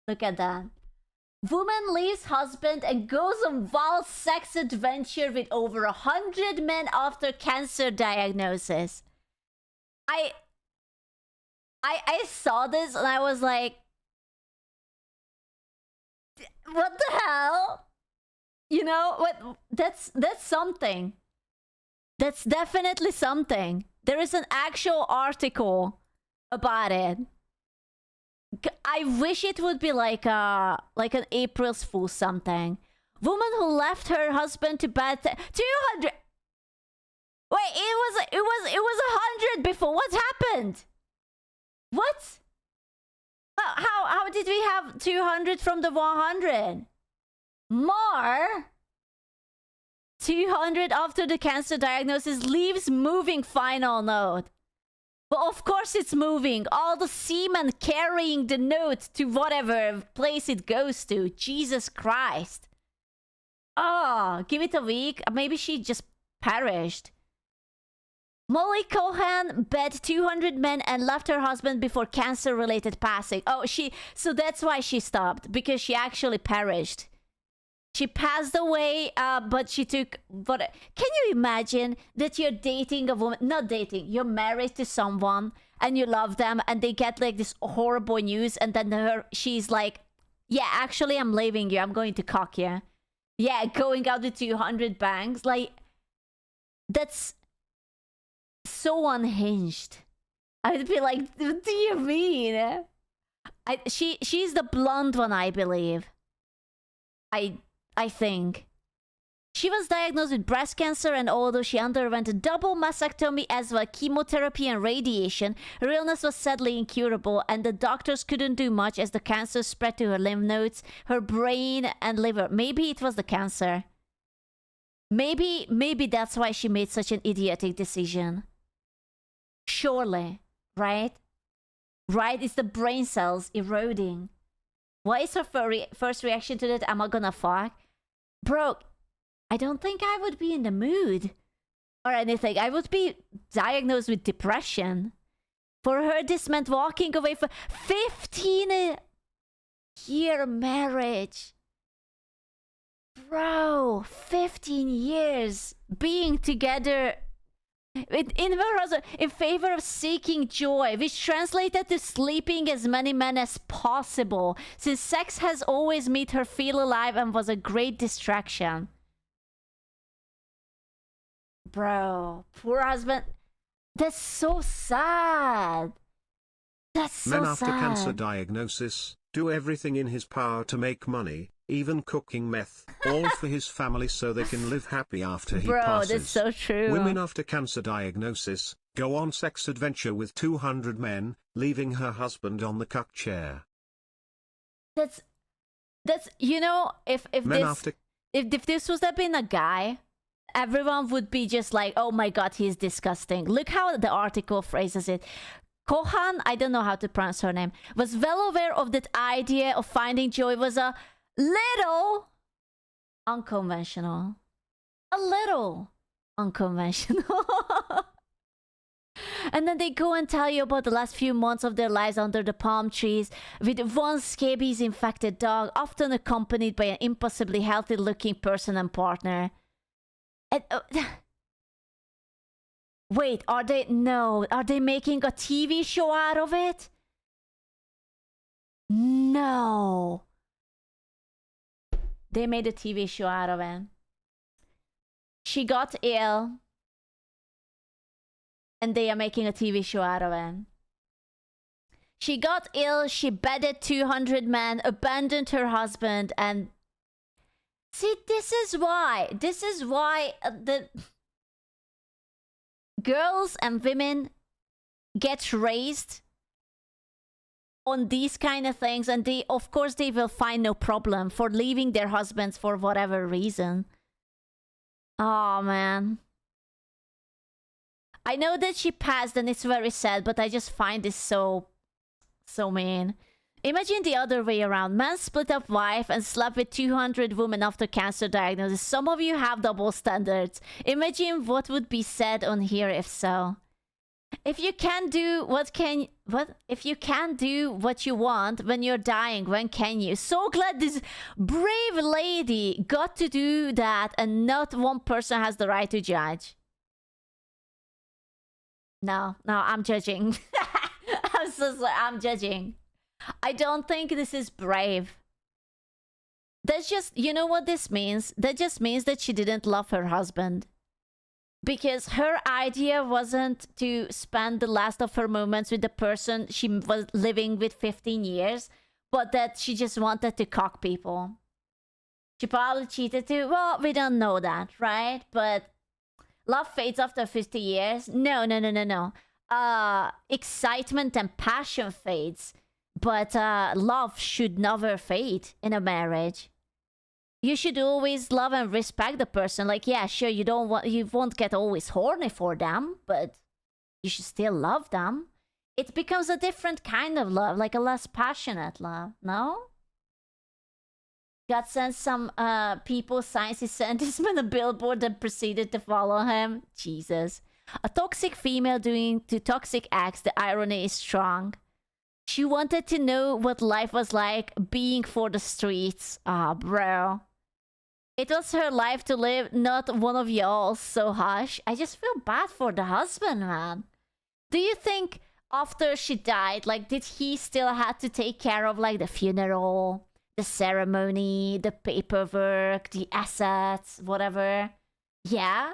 Look at that. Woman leaves husband and goes on wild sex adventure with over 100 men after cancer diagnosis. I saw this and I was like, what the hell? You know what? That's something. That's definitely something. There is an actual article about it. I wish it would be like an April's Fool something. Woman who left her husband to bed. 200. Wait, it was 100 before. What happened? What? How did we have 200 from the 100? More. 200 after the cancer diagnosis leaves moving final note. But of course it's moving. All the semen carrying the note to whatever place it goes to. Jesus Christ. Oh, give it a week. Maybe she just perished. Molly Cohan bed 200 men and left her husband before cancer-related passing. Oh, so that's why she stopped. Because she actually perished. She passed away, but she took... But can you imagine that you're dating a woman... Not dating, you're married to someone and you love them and they get like this horrible news and then she's like, yeah, actually I'm leaving you, I'm going to cock you. Yeah, going out with 200 bangs. Like, that's so unhinged. I'd be like, what do you mean? She's the blonde one, I believe. I think. She was diagnosed with breast cancer, and although she underwent a double mastectomy as well as chemotherapy and radiation, her illness was sadly incurable, and the doctors couldn't do much as the cancer spread to her lymph nodes, her brain, and liver. Maybe it was the cancer. Maybe that's why she made such an idiotic decision. Surely, right? Right? It's the brain cells eroding. What is her first reaction to that? Am I gonna fuck? Bro, I don't think I would be in the mood or anything. I would be diagnosed with depression. For her, this meant walking away from 15-year marriage. Bro, 15 years being together in favor of seeking joy, which translated to sleeping as many men as possible, since sex has always made her feel alive and was a great distraction. Bro, poor husband. That's so sad. That's so sad. Men after cancer diagnosis do everything in his power to make money, even cooking meth, all for his family so they can live happy after he passes. Bro, that's so true. Women after cancer diagnosis go on sex adventure with 200 men, leaving her husband on the cuck chair. That's you know, if this was have been a guy, everyone would be just like, oh my god, he's disgusting. Look how the article phrases it. Kohan, I don't know how to pronounce her name, was well aware of that idea of finding joy was a little unconventional. A little unconventional. And then they go and tell you about the last few months of their lives under the palm trees with one scabies infected dog, often accompanied by an impossibly healthy looking person and partner. And, wait, are they making a TV show out of it? No. They made a TV show out of it. She got ill. And they are making a TV show out of it. She got ill, she bedded 200 men, abandoned her husband, and... See, this is why the girls and women get raised on these kind of things, and they, of course, they will find no problem for leaving their husbands for whatever reason. Oh, man. I know that she passed and it's very sad, but I just find this so mean. Imagine the other way around. Man split up wife and slept with 200 women after cancer diagnosis. Some of you have double standards. Imagine what would be said on here if so. If you can't do what if you can't do what you want when you're dying, when can you? So glad this brave lady got to do that and not one person has the right to judge. No, I'm judging. I'm so sorry, I'm judging. I don't think this is brave. That's just, you know what this means? That just means that she didn't love her husband. Because her idea wasn't to spend the last of her moments with the person she was living with 15 years, but that she just wanted to cock people. She probably cheated too. Well, we don't know that, right? But love fades after 50 years. No. Excitement and passion fades, but love should never fade in a marriage. You should always love and respect the person. Like, yeah, sure, you won't get always horny for them, but you should still love them. It becomes a different kind of love, like a less passionate love, no? God sent some people, science scientists on a billboard and proceeded to follow him. Jesus. A toxic female doing two toxic acts, the irony is strong. She wanted to know what life was like being for the streets. Ah, bro. It was her life to live, not one of y'all, so hush. I just feel bad for the husband, man. Do you think after she died, like, did he still have to take care of, like, the funeral, the ceremony, the paperwork, the assets, whatever? Yeah?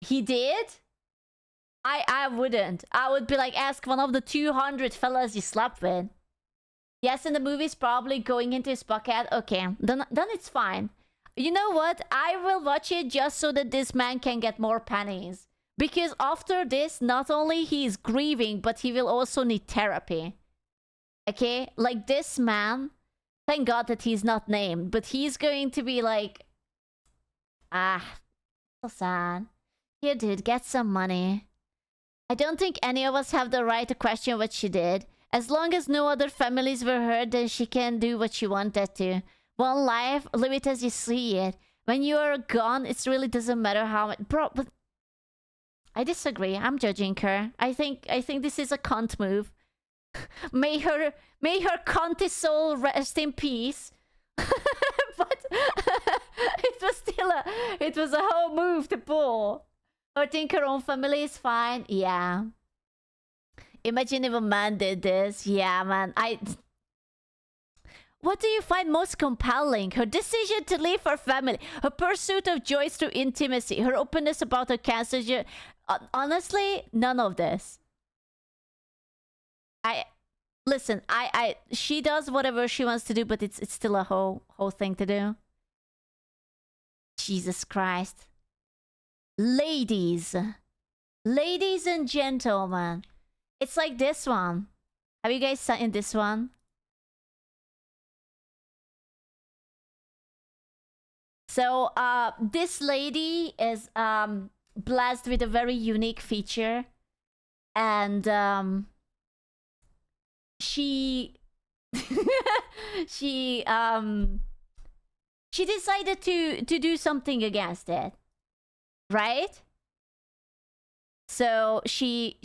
He did? I wouldn't. I would be like, ask one of the 200 fellas you slept with. Yes, and the movie's probably going into his pocket. Okay, then it's fine. You know what? I will watch it just so that this man can get more pennies. Because after this, not only he is grieving, but he will also need therapy. Okay? Like this man, thank God that he's not named, but he's going to be like, so sad. Here, dude, get some money. I don't think any of us have the right to question what she did. As long as no other families were hurt, then she can do what she wanted to. One life, live it as you see it. When you are gone, it really doesn't matter how much. Bro, but I disagree. I'm judging her. I think this is a cunt move. May her cunty soul rest in peace. But it was a whole move to pull. I think her own family is fine. Yeah. Imagine if a man did this. Yeah, man. What do you find most compelling? Her decision to leave her family, her pursuit of joy through intimacy, her openness about her cancer. Honestly, none of this. Listen. She does whatever she wants to do, but it's still a whole thing to do. Jesus Christ, ladies and gentlemen, it's like this one. Have you guys seen this one? So, this lady is blessed with a very unique feature, and she she decided to do something against it, right? So she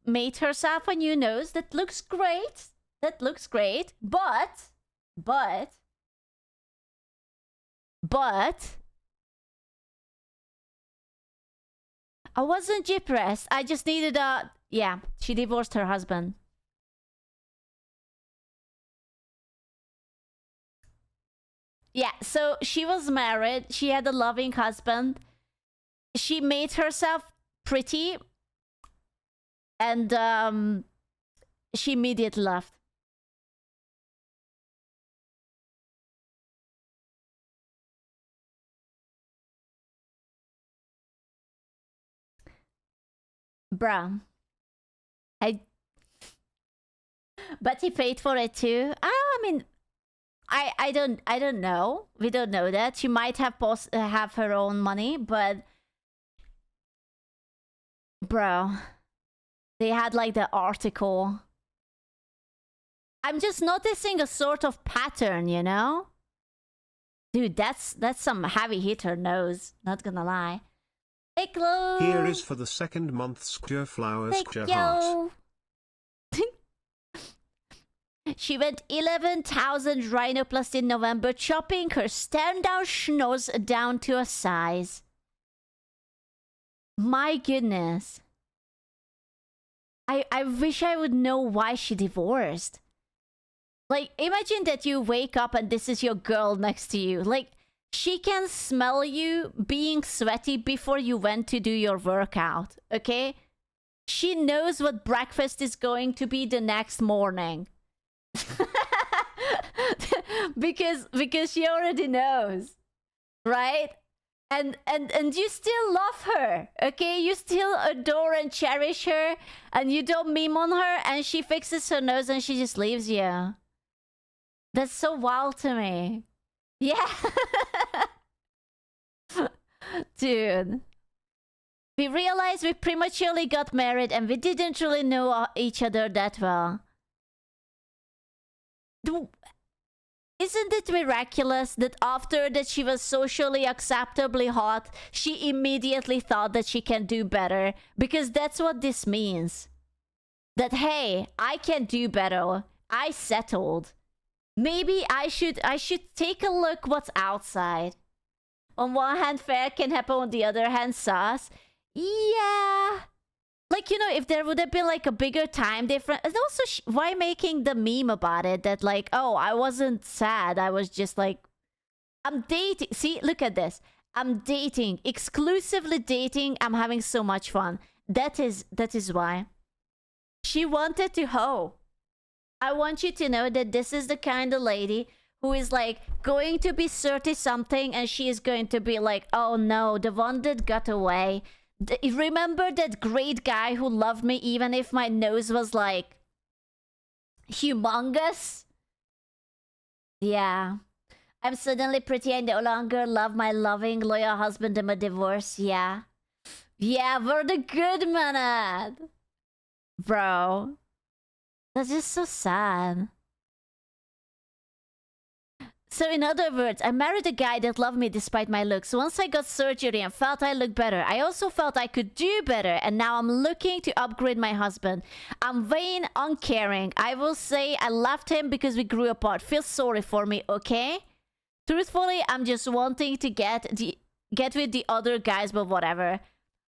made herself a new nose that looks great. But I wasn't depressed. I just needed a... Yeah, she divorced her husband. Yeah, so she was married. She had a loving husband. She made herself pretty. And she immediately left. Bruh. But he paid for it too. I mean, I don't know. We don't know that. She might have have her own money, but bro, they had like the article. I'm just noticing a sort of pattern, you know? Dude, that's some heavy hitter nose, not gonna lie. Hey, Chloe. Here is for the second month's flowers Thank heart. you. She went 11,000 rhinoplasty in November, chopping her stand-down schnoz down to a size. My goodness. I wish I would know why she divorced. Like, imagine that you wake up and this is your girl next to you. Like, she can smell you being sweaty before you went to do your workout, okay? She knows what breakfast is going to be the next morning. because she already knows, right? And you still love her, okay? You still adore and cherish her, and you don't meme on her, and she fixes her nose and she just leaves you. That's so wild to me. Yeah. Dude. We realized we prematurely got married and we didn't really know each other that well. Isn't it miraculous that after that she was socially acceptably hot, she immediately thought that she can do better? Because that's what this means. That, hey, I can do better. I settled. Maybe I should take a look what's outside. On one hand, fair can happen. On the other hand, sus. Yeah. Like, you know, if there would have been like a bigger time difference. And also, why making the meme about it? That like, oh, I wasn't sad. I was just like, I'm dating. See, look at this. I'm dating. Exclusively dating. I'm having so much fun. That is why. She wanted to hoe. I want you to know that this is the kind of lady who is like going to be 30 something and she is going to be like, oh no, the one that got away. Remember that great guy who loved me even if my nose was like humongous? Yeah. I'm suddenly pretty. I no longer love my loving, loyal husband in a divorce. Yeah. Yeah, we're the good man. Bro. That's just so sad. So in other words, I married a guy that loved me despite my looks. Once I got surgery and felt I looked better, I also felt I could do better, and now I'm looking to upgrade my husband. I'm vain, uncaring. I will say I left him because we grew apart. Feel sorry for me, okay? Truthfully, I'm just wanting to get with the other guys, but whatever.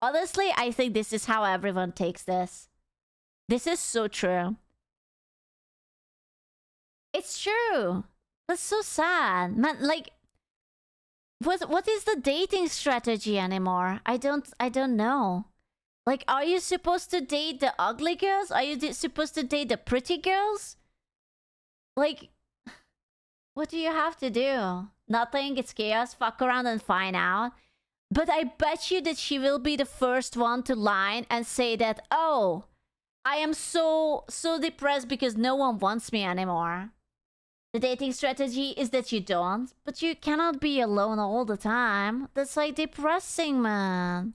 Honestly, I think this is how everyone takes this. This is so true. It's true. That's so sad. Man, like, what is the dating strategy anymore? I don't know. Like, are you supposed to date the ugly girls? Are you supposed to date the pretty girls? Like, what do you have to do? Nothing, it's chaos, fuck around and find out. But I bet you that she will be the first one to line and say that, oh, I am so depressed because no one wants me anymore. The dating strategy is that you don't, but you cannot be alone all the time. That's like depressing, man.